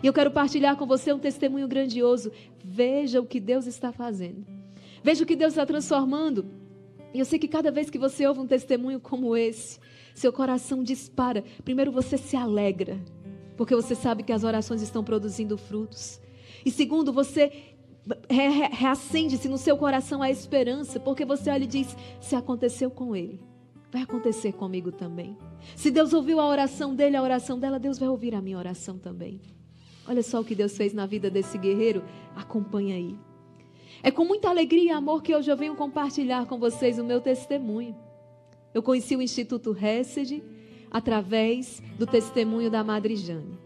E eu quero partilhar com você um testemunho grandioso. Veja o que Deus está fazendo. Veja o que Deus está transformando. E eu sei que cada vez que você ouve um testemunho como esse, seu coração dispara. Primeiro você se alegra, porque você sabe que as orações estão produzindo frutos. E segundo, você reacende-se no seu coração a esperança, porque você olha e diz, se aconteceu com ele, vai acontecer comigo também. Se Deus ouviu a oração dele, a oração dela, Deus vai ouvir a minha oração também. Olha só o que Deus fez na vida desse guerreiro, acompanha aí. É com muita alegria e amor que hoje eu venho compartilhar com vocês o meu testemunho. Eu conheci o Instituto Hesed através do testemunho da Madre Jane.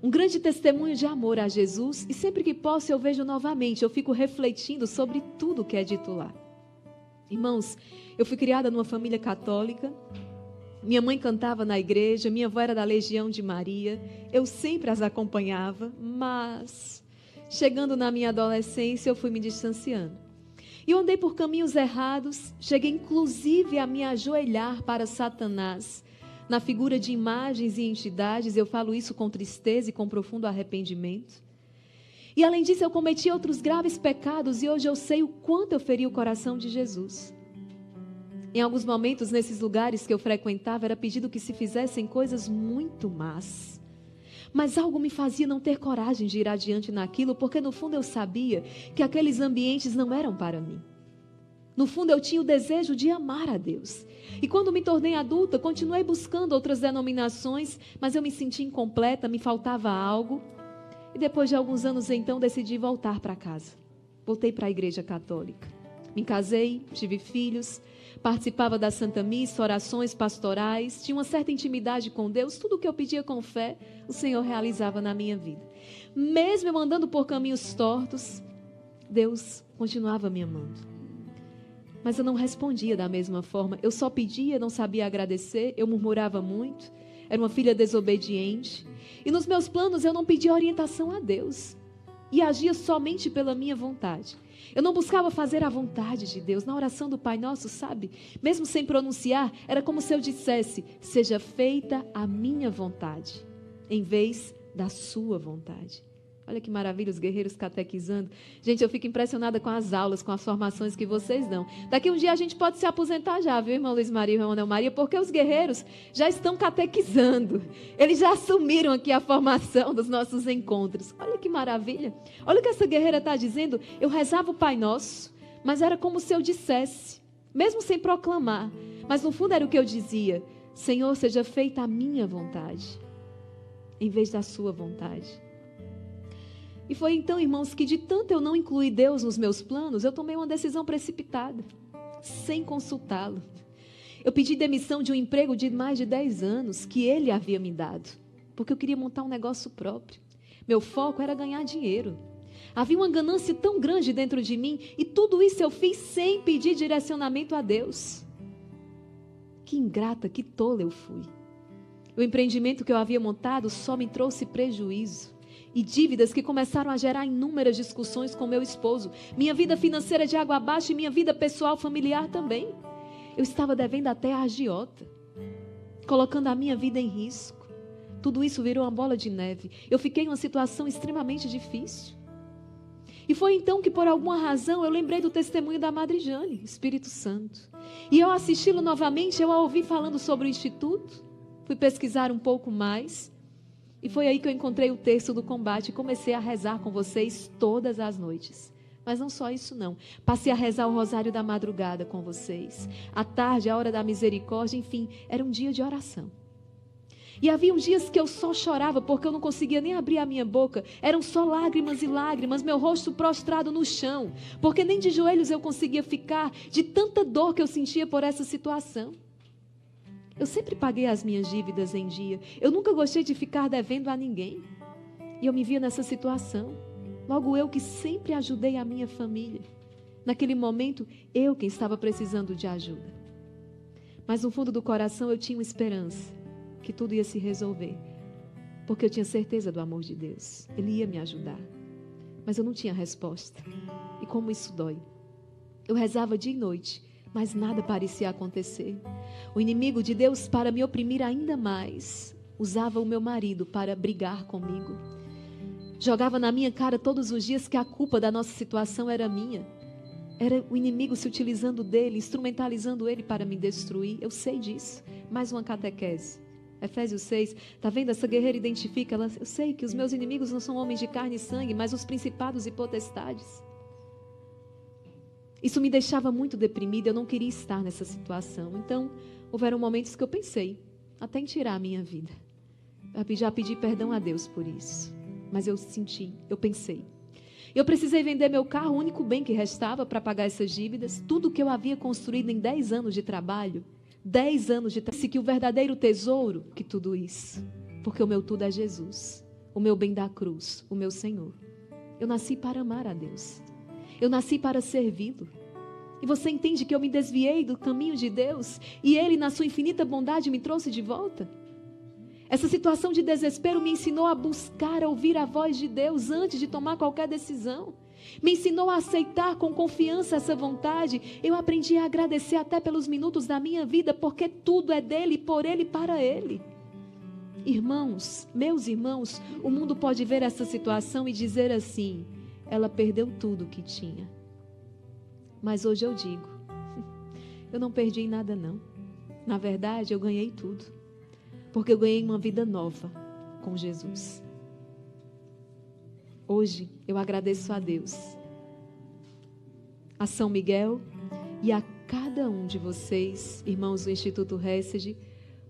Um grande testemunho de amor a Jesus, e sempre que posso eu vejo novamente, eu fico refletindo sobre tudo que é dito lá. Irmãos, eu fui criada numa família católica, minha mãe cantava na igreja, minha avó era da Legião de Maria, eu sempre as acompanhava, mas chegando na minha adolescência eu fui me distanciando. E eu andei por caminhos errados, cheguei inclusive a me ajoelhar para Satanás, na figura de imagens e entidades. Eu falo isso com tristeza e com profundo arrependimento. E além disso eu cometi outros graves pecados, e hoje eu sei o quanto eu feri o coração de Jesus. Em alguns momentos, nesses lugares que eu frequentava, era pedido que se fizessem coisas muito más. Mas algo me fazia não ter coragem de ir adiante naquilo, porque no fundo eu sabia que aqueles ambientes não eram para mim. No fundo eu tinha o desejo de amar a Deus. E quando me tornei adulta, continuei buscando outras denominações, mas eu me senti incompleta, me faltava algo. E depois de alguns anos então decidi voltar para casa. Voltei para a igreja católica. Me casei, tive filhos, participava da Santa Missa, orações pastorais, tinha uma certa intimidade com Deus. Tudo o que eu pedia com fé, o Senhor realizava na minha vida. Mesmo eu andando por caminhos tortos, Deus continuava me amando. Mas eu não respondia da mesma forma. Eu só pedia, não sabia agradecer, eu murmurava muito, era uma filha desobediente. E nos meus planos eu não pedia orientação a Deus. E agia somente pela minha vontade. Eu não buscava fazer a vontade de Deus. Na oração do Pai Nosso, sabe? Mesmo sem pronunciar, era como se eu dissesse, seja feita a minha vontade, em vez da sua vontade. Olha que maravilha, os guerreiros catequizando. Gente, eu fico impressionada com as aulas, com as formações que vocês dão. Daqui um dia a gente pode se aposentar já, viu, irmão Luiz Maria e irmão Anel Maria? Porque os guerreiros já estão catequizando. Eles já assumiram aqui a formação dos nossos encontros. Olha que maravilha. Olha o que essa guerreira está dizendo. Eu rezava o Pai Nosso, mas era como se eu dissesse, mesmo sem proclamar. Mas no fundo era o que eu dizia. Senhor, seja feita a minha vontade, em vez da sua vontade. E foi então, irmãos, que de tanto eu não incluir Deus nos meus planos, eu tomei uma decisão precipitada, sem consultá-lo. Eu pedi demissão de um emprego de mais de 10 anos que ele havia me dado, porque eu queria montar um negócio próprio. Meu foco era ganhar dinheiro. Havia uma ganância tão grande dentro de mim, e tudo isso eu fiz sem pedir direcionamento a Deus. Que ingrata, que tola eu fui. O empreendimento que eu havia montado só me trouxe prejuízo. E dívidas que começaram a gerar inúmeras discussões com meu esposo. Minha vida financeira de água abaixo e minha vida pessoal familiar também. Eu estava devendo até a agiota, colocando a minha vida em risco. Tudo isso virou uma bola de neve. Eu fiquei em uma situação extremamente difícil. E foi então que, por alguma razão, eu lembrei do testemunho da Madre Jane, Espírito Santo. E ao assisti-lo novamente, eu a ouvi falando sobre o Instituto. Fui pesquisar um pouco mais. E foi aí que eu encontrei o texto do combate e comecei a rezar com vocês todas as noites. Mas não só isso não. Passei a rezar o rosário da madrugada com vocês. À tarde, a hora da misericórdia, enfim, era um dia de oração. E havia dias que eu só chorava porque eu não conseguia nem abrir a minha boca. Eram só lágrimas e lágrimas, meu rosto prostrado no chão. Porque nem de joelhos eu conseguia ficar, de tanta dor que eu sentia por essa situação. Eu sempre paguei as minhas dívidas em dia. Eu nunca gostei de ficar devendo a ninguém. E eu me via nessa situação. Logo eu que sempre ajudei a minha família. Naquele momento, eu quem estava precisando de ajuda. Mas no fundo do coração eu tinha uma esperança que tudo ia se resolver. Porque eu tinha certeza do amor de Deus. Ele ia me ajudar. Mas eu não tinha resposta. E como isso dói. Eu rezava dia e noite, mas nada parecia acontecer. O inimigo de Deus, para me oprimir ainda mais, usava o meu marido para brigar comigo. Jogava na minha cara todos os dias que a culpa da nossa situação era minha. Era o inimigo se utilizando dele, instrumentalizando ele para me destruir. Eu sei disso. Mais uma catequese. Efésios 6, está vendo? Essa guerreira identifica, eu sei que os meus inimigos não são homens de carne e sangue, mas os principados e potestades. Isso me deixava muito deprimida, eu não queria estar nessa situação. Então, houveram momentos que eu pensei, até em tirar a minha vida. Já pedi perdão a Deus por isso. Mas eu pensei. Eu precisei vender meu carro, o único bem que restava para pagar essas dívidas, tudo que eu havia construído em 10 anos de trabalho. 10 anos de trabalho. Que o verdadeiro tesouro, que tudo isso. Porque o meu tudo é Jesus. O meu bem da cruz, o meu Senhor. Eu nasci para amar a Deus. Eu nasci para servi-lo. E você entende que eu me desviei do caminho de Deus e Ele, na sua infinita bondade, me trouxe de volta? Essa situação de desespero me ensinou a buscar, a ouvir a voz de Deus antes de tomar qualquer decisão. Me ensinou a aceitar com confiança essa vontade. Eu aprendi a agradecer até pelos minutos da minha vida, porque tudo é dele, por ele e para ele. Irmãos, meus irmãos, o mundo pode ver essa situação e dizer assim, ela perdeu tudo que tinha. Mas hoje eu digo, eu não perdi nada não. Na verdade, eu ganhei tudo. Porque eu ganhei uma vida nova com Jesus. Hoje eu agradeço a Deus, a São Miguel e a cada um de vocês, irmãos do Instituto Hesed,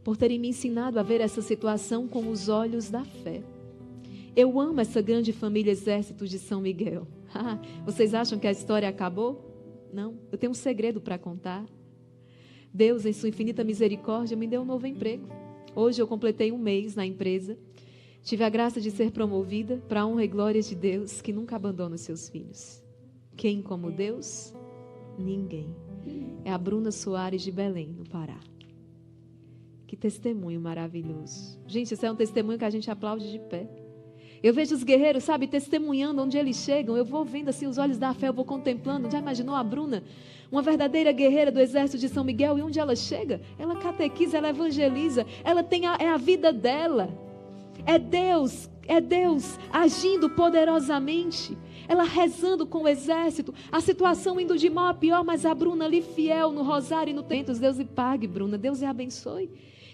por terem me ensinado a ver essa situação com os olhos da fé. Eu amo essa grande família Exército de São Miguel. Vocês acham que a história acabou? Não, eu tenho um segredo para contar. Deus, em sua infinita misericórdia, me deu um novo emprego. Hoje eu completei 1 mês na empresa. Tive a graça de ser promovida para a honra e glória de Deus, que nunca abandona os seus filhos. Quem como Deus? Ninguém. É a Bruna Soares de Belém, no Pará. Que testemunho maravilhoso. Gente, esse é um testemunho que a gente aplaude de pé. Eu vejo os guerreiros, sabe, testemunhando onde eles chegam. Eu vou vendo assim os olhos da fé, eu vou contemplando. Já imaginou a Bruna? Uma verdadeira guerreira do Exército de São Miguel. E onde ela chega? Ela catequiza, ela evangeliza. Ela tem a vida dela. É Deus agindo poderosamente. Ela rezando com o exército. A situação indo de mal a pior, mas a Bruna ali fiel no rosário e no templo. Deus lhe pague, Bruna. Deus lhe abençoe.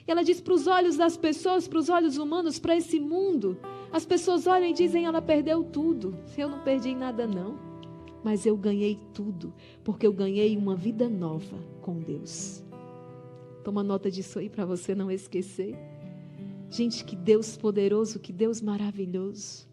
E ela diz para os olhos das pessoas, para os olhos humanos, para esse mundo. As pessoas olham e dizem, ela perdeu tudo. Eu não perdi nada não. Mas eu ganhei tudo. Porque eu ganhei uma vida nova com Deus. Toma nota disso aí para você não esquecer. Gente, que Deus poderoso, que Deus maravilhoso.